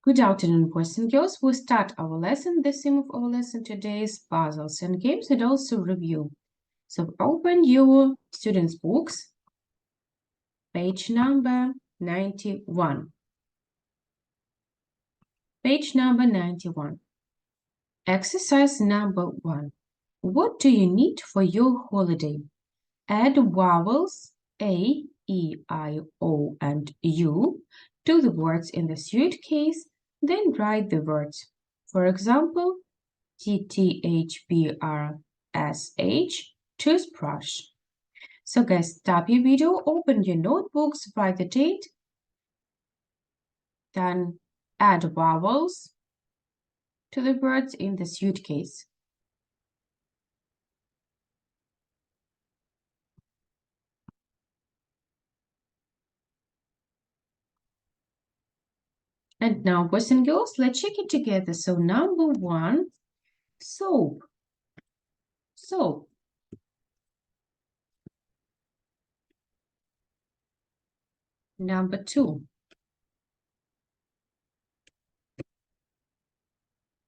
Good afternoon, boys and girls. We'll start our lesson. The theme of our lesson today is puzzles and games and also review. So open your students' books, page number 91. Page number 91. Exercise number 1. What do you need for your holiday? Add vowels A, E, I, O, and U to the words in the suitcase, then write the words. For example, TTHBRSH, toothbrush. So guys, stop your video, open your notebooks, write the date, then add vowels to the words in the suitcase. And now, boys and girls, let's check it together. So number 1, soap. Soap. Number 2,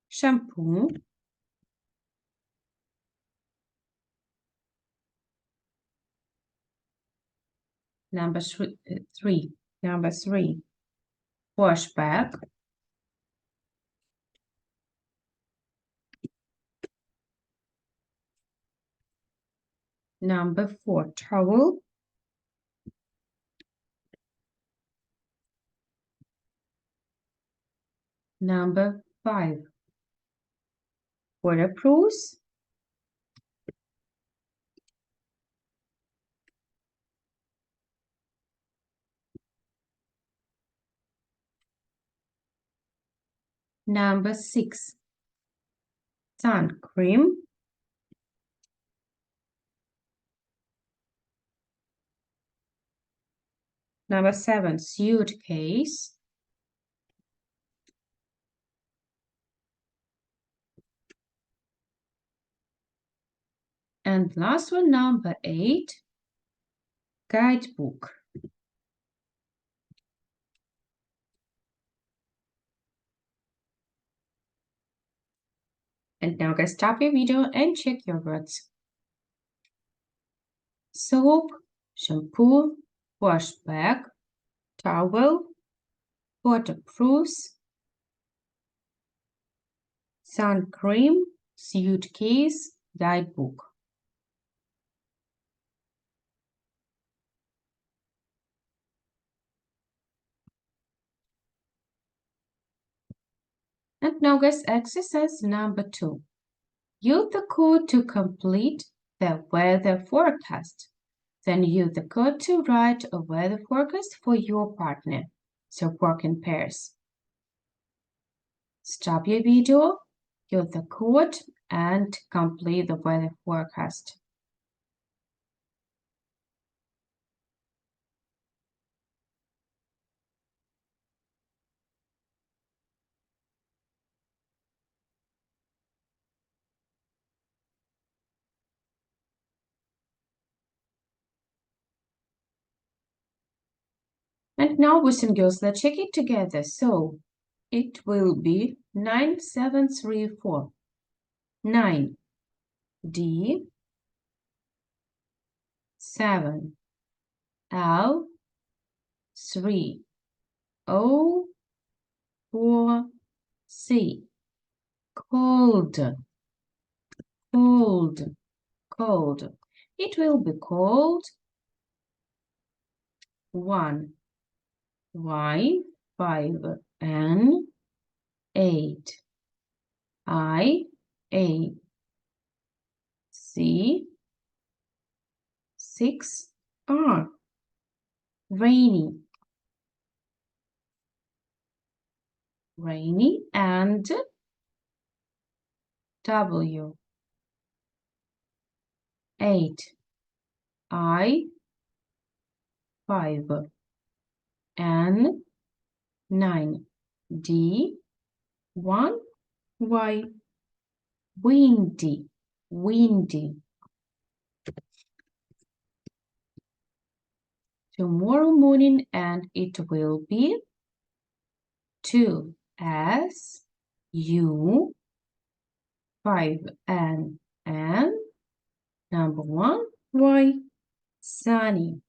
shampoo. Number 3, wash bag. Number 4, towel. Number 5, waterproofs. Number 6, sun cream. Number 7, suitcase. And last one, number 8, guidebook. And now guys, stop your video and check your words. Soap, shampoo, wash bag, towel, waterproofs, sun cream, suitcase, guidebook. And now guys, exercise number 2. Use the code to complete the weather forecast. Then use the code to write a weather forecast for your partner. So work in pairs. Stop your video, use the code, and complete the weather forecast. And now, boys and girls, let's check it together. So it will be 9734. 9 D 7 L 3 O 4 C. Cold, cold, cold. It will be cold. 1 Y 5 N 8 I A C 6 R. Rainy, rainy, and W 8 I 5 N 9 D 1 Y. Windy, windy. Tomorrow morning, and it will be 2, S, U, 5, N, N. Number 1, Y, sunny.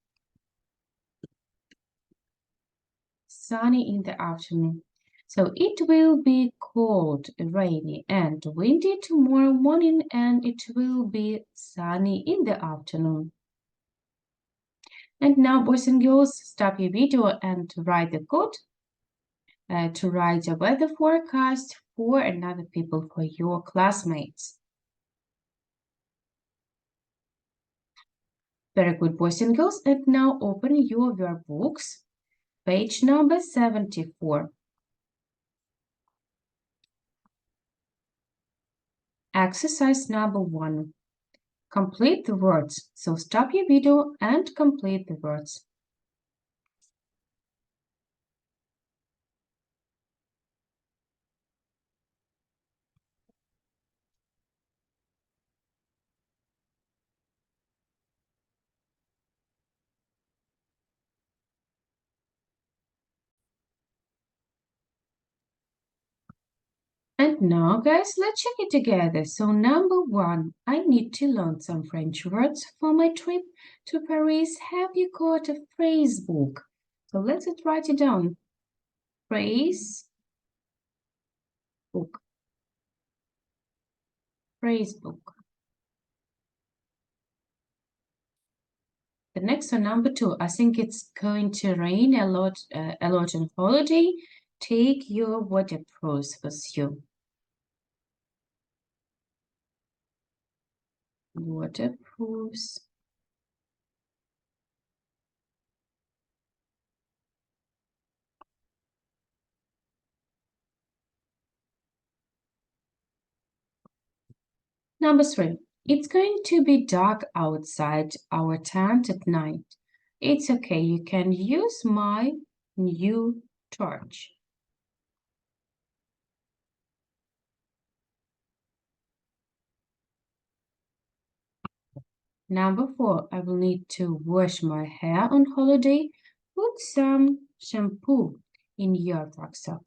Sunny in the afternoon. So it will be cold, rainy, and windy tomorrow morning, and it will be sunny in the afternoon. And now, boys and girls, stop your video and write the code to write a weather forecast for another people, for your classmates. Very good, boys and girls. And now open your workbooks, page number 74. Exercise number 1. Complete the words. So stop your video and complete the words. And now, guys, let's check it together. So number 1, I need to learn some French words for my trip to Paris. Have you got a phrase book? So let's write it down. Phrase book. Phrase book. The next one, number 2, I think it's going to rain a lot on holiday. Take your waterproofs with you. Waterproofs. Number 3, it's going to be dark outside our tent at night. It's okay, you can use my new torch. Number 4, I will need to wash my hair on holiday. Put some shampoo in your rucksack.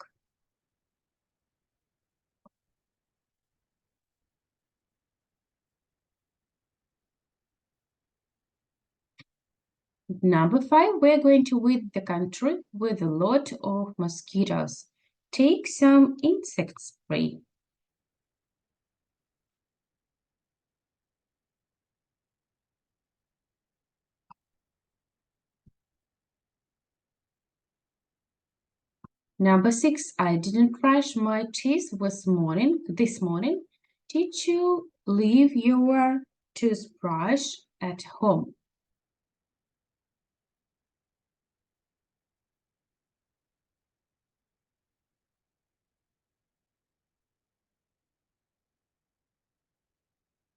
Number 5, we're going to visit the country with a lot of mosquitoes. Take some insect spray. Number 6, I didn't brush my teeth this morning. Did you leave your toothbrush at home?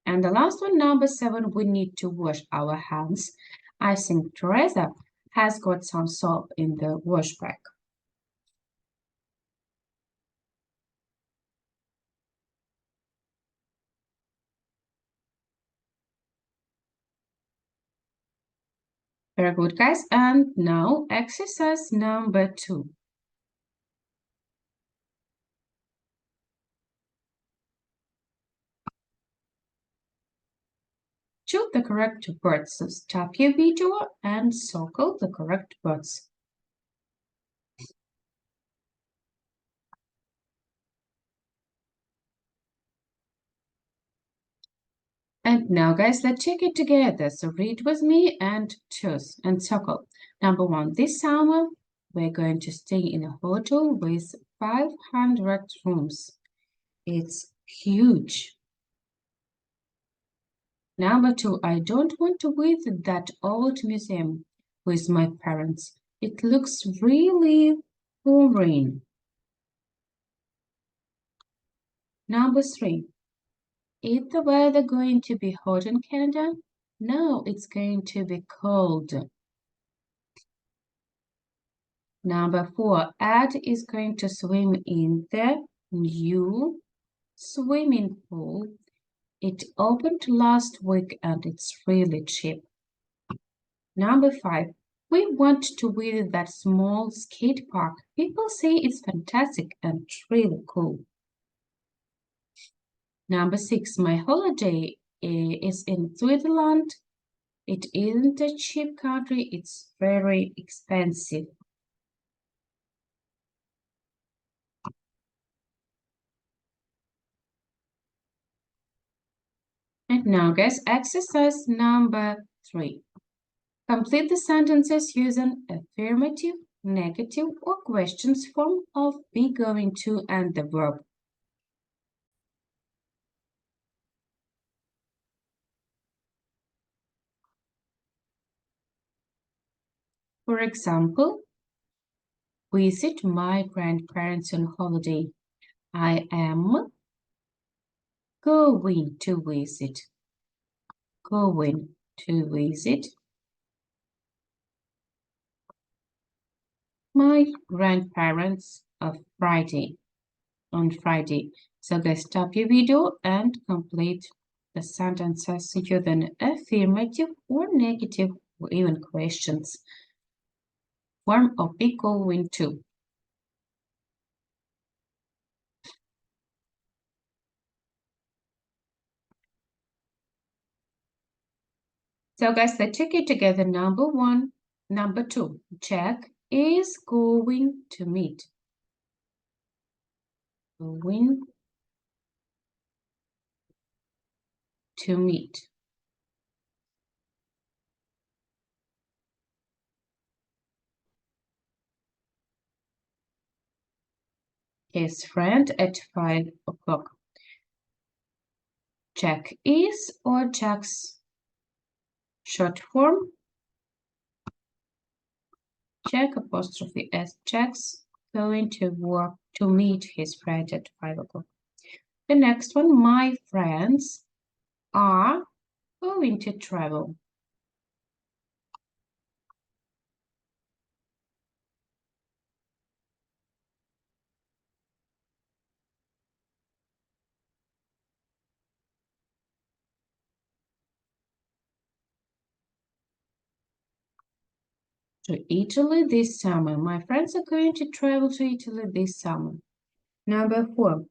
And the last one, number 7, we need to wash our hands. I think Teresa has got some soap in the wash bag. Very good, guys. And now exercise number 2. Choose the correct words. So stop your video and circle the correct words. And now, guys, let's check it together. So read with me and choose and circle. Number 1, this summer, we're going to stay in a hotel with 500 rooms. It's huge. Number 2, I don't want to visit that old museum with my parents. It looks really boring. Number 3, is the weather going to be hot in Canada? No, it's going to be cold. Number 4, Ed is going to swim in the new swimming pool. It opened last week and it's really cheap. Number 5, We want to visit that small skate park. People say it's fantastic and really cool. Number 6, my holiday is in Switzerland. It isn't a cheap country, it's very expensive. And now, guys, exercise number 3. Complete the sentences using affirmative, negative, or questions form of be going to and the verb. For example, visit my grandparents on holiday. I am going to visit. Going to visit my grandparents on Friday. So guys, stop your video and complete the sentences using affirmative or negative or even questions. Form of be going to. So guys, let's check it together. Number 1, number 2. Jack is going to meet. Going to meet. His friend at 5 o'clock. Jack is or Jack's short form. Jack apostrophe S. Jack's going to work to meet his friend at 5 o'clock. The next one, my friends are going to travel. To Italy this summer. My friends are going to travel to Italy this summer. Number 4.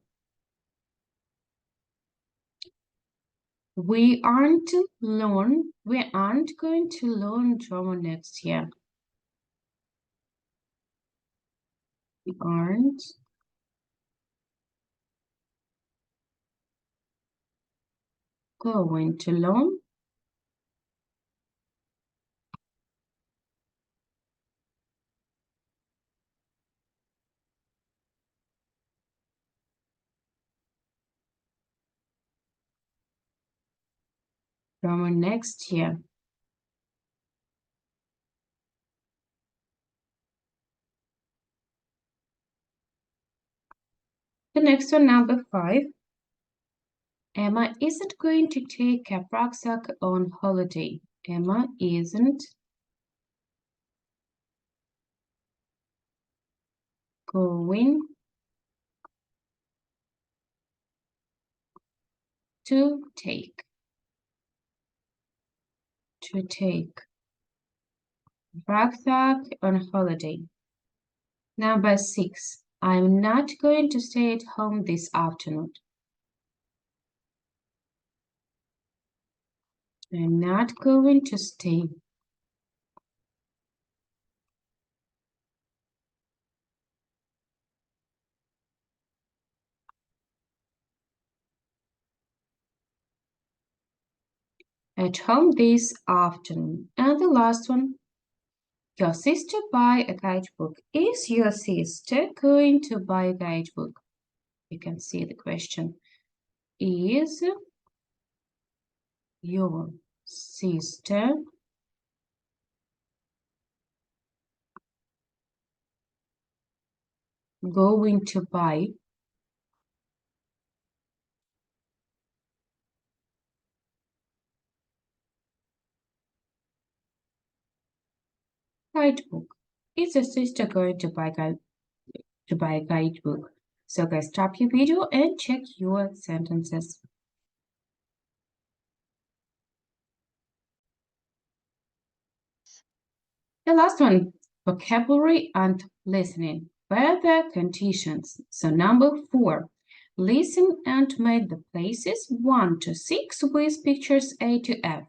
We aren't going to learn German next year. We aren't going to learn German next year. The next one, number 5. Emma isn't going to take a rucksack on holiday. Emma isn't going to take rucksack on holiday. Number 6. I'm not going to stay at home this afternoon. I'm not going to stay. At home this afternoon. And the last one, your sister buy a guidebook. Is your sister going to buy a guidebook? You can see the question. Is your sister going to buy guidebook? Is your sister going to buy a guidebook? So guys, stop your video and check your sentences. The last one, vocabulary and listening. Weather conditions. So number 4, listen and make the places 1 to 6 with pictures A to F.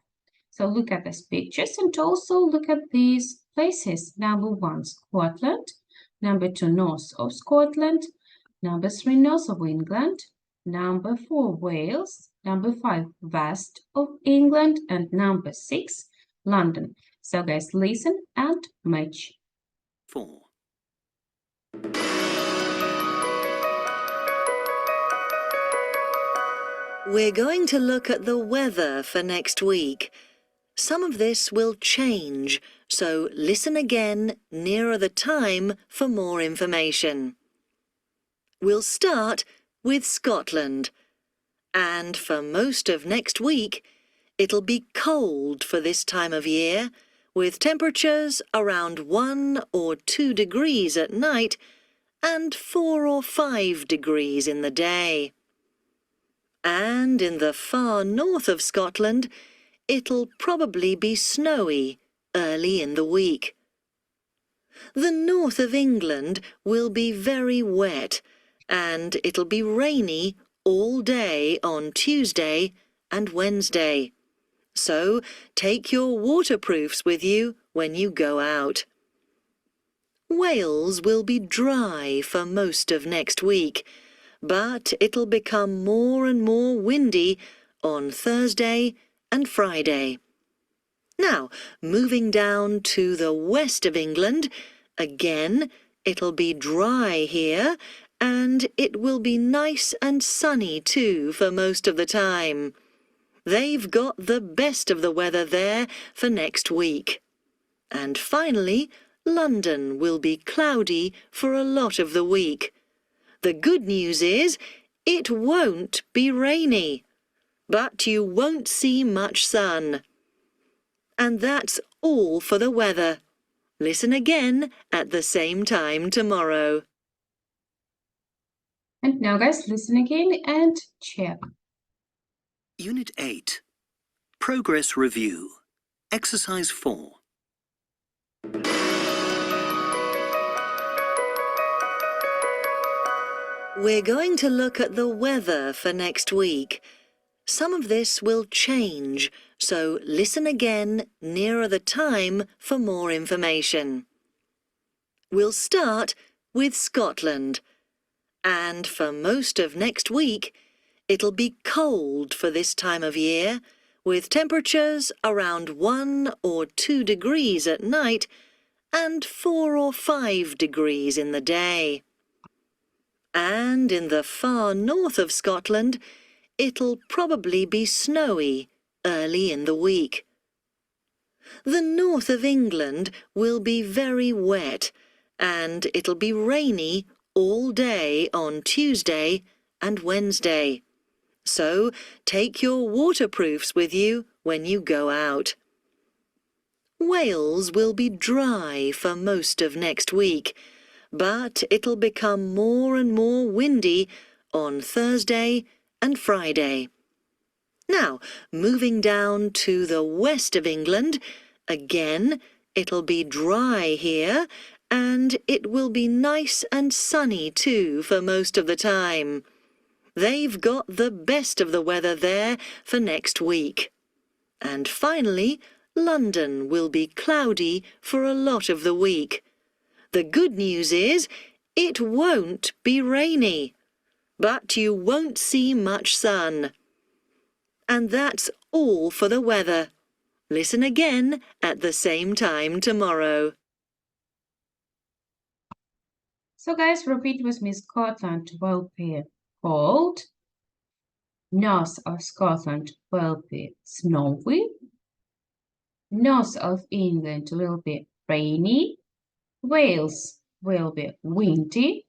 So look at these pictures and also look at these places. Number 1, Scotland. Number 2, north of Scotland. Number 3, north of England. Number 4, Wales. Number 5, west of England. And number 6, London. So guys, listen and match. 4. We're going to look at the weather for next week. Some of this will change, so listen again nearer the time for more information. We'll start with Scotland. And for most of next week, it'll be cold for this time of year, with temperatures around 1 or 2 degrees at night and 4 or 5 degrees in the day. And in the far north of Scotland, it'll probably be snowy early in the week. The north of England will be very wet, and it'll be rainy all day on Tuesday and Wednesday. So take your waterproofs with you when you go out. Wales will be dry for most of next week, but it'll become more and more windy on Thursday and Friday. Now, moving down to the west of England, again, it'll be dry here, and it will be nice and sunny too for most of the time. They've got the best of the weather there for next week. And finally, London will be cloudy for a lot of the week. The good news is, it won't be rainy, but you won't see much sun. And that's all for the weather. Listen again at the same time tomorrow. And now guys, listen again and check. Unit 8. Progress Review. Exercise 4. We're going to look at the weather for next week. Some of this will change, so listen again nearer the time for more information. We'll start with Scotland. And for most of next week, it'll be cold for this time of year, with temperatures around 1 or 2 degrees at night and 4 or 5 degrees in the day. And in the far north of Scotland, it'll probably be snowy early in the week. The north of England will be very wet, and it'll be rainy all day on Tuesday and Wednesday. So take your waterproofs with you when you go out. Wales will be dry for most of next week, but it'll become more and more windy on Thursday and Friday. Now, moving down to the west of England, again, it'll be dry here, and it will be nice and sunny too for most of the time. They've got the best of the weather there for next week. And finally, London will be cloudy for a lot of the week. The good news is, it won't be rainy, but you won't see much sun. And that's all for the weather. Listen again at the same time tomorrow. So guys, repeat with me. Scotland will be cold. North of Scotland will be snowy. North of England will be rainy. Wales will be windy.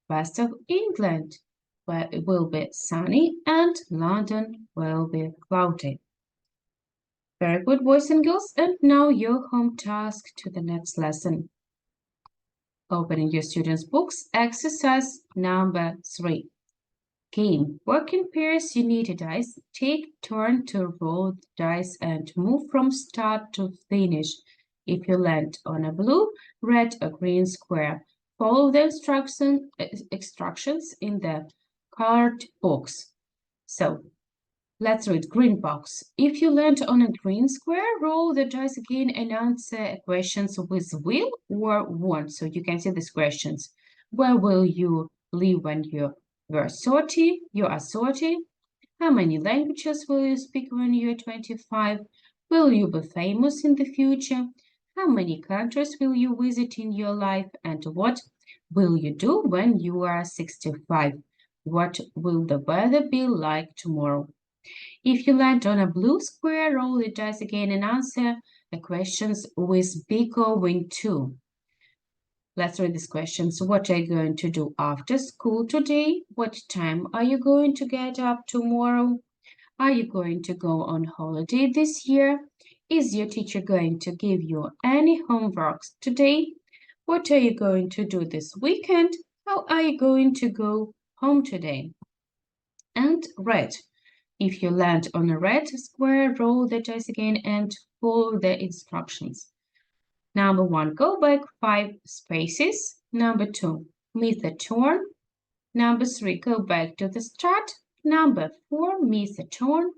West of England will be sunny, and London will be cloudy. Very good, boys and girls. And now your home task to the next lesson. Opening your students' books, exercise number 3. Game. Work in pairs, you need a dice. Take turn to roll the dice and move from start to finish. If you land on a blue, red, or green square, follow the instructions in the card box. So, let's read green box. If you land on a green square, roll the dice again and answer questions with will or won't. So you can see these questions. Where will you live when you are 30? How many languages will you speak when you're 25? Will you be famous in the future? How many countries will you visit in your life? And what will you do when you are 65? What will the weather be like tomorrow? If you land on a blue square, roll the dice again and answer the questions with big or wing 2. Let's read these questions. What are you going to do after school today? What time are you going to get up tomorrow? Are you going to go on holiday this year? Is your teacher going to give you any homeworks today? What are you going to do this weekend? How are you going to go home today? And red. If you land on a red square, roll the dice again and follow the instructions. Number 1, go back 5 spaces. Number 2, miss a turn. Number 3, go back to the start. Number 4, miss a turn.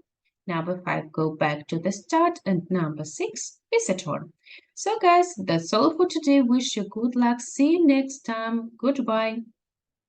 Number 5, go back to the start. And number 6, miss a turn. So guys, that's all for today. Wish you good luck. See you next time. Goodbye.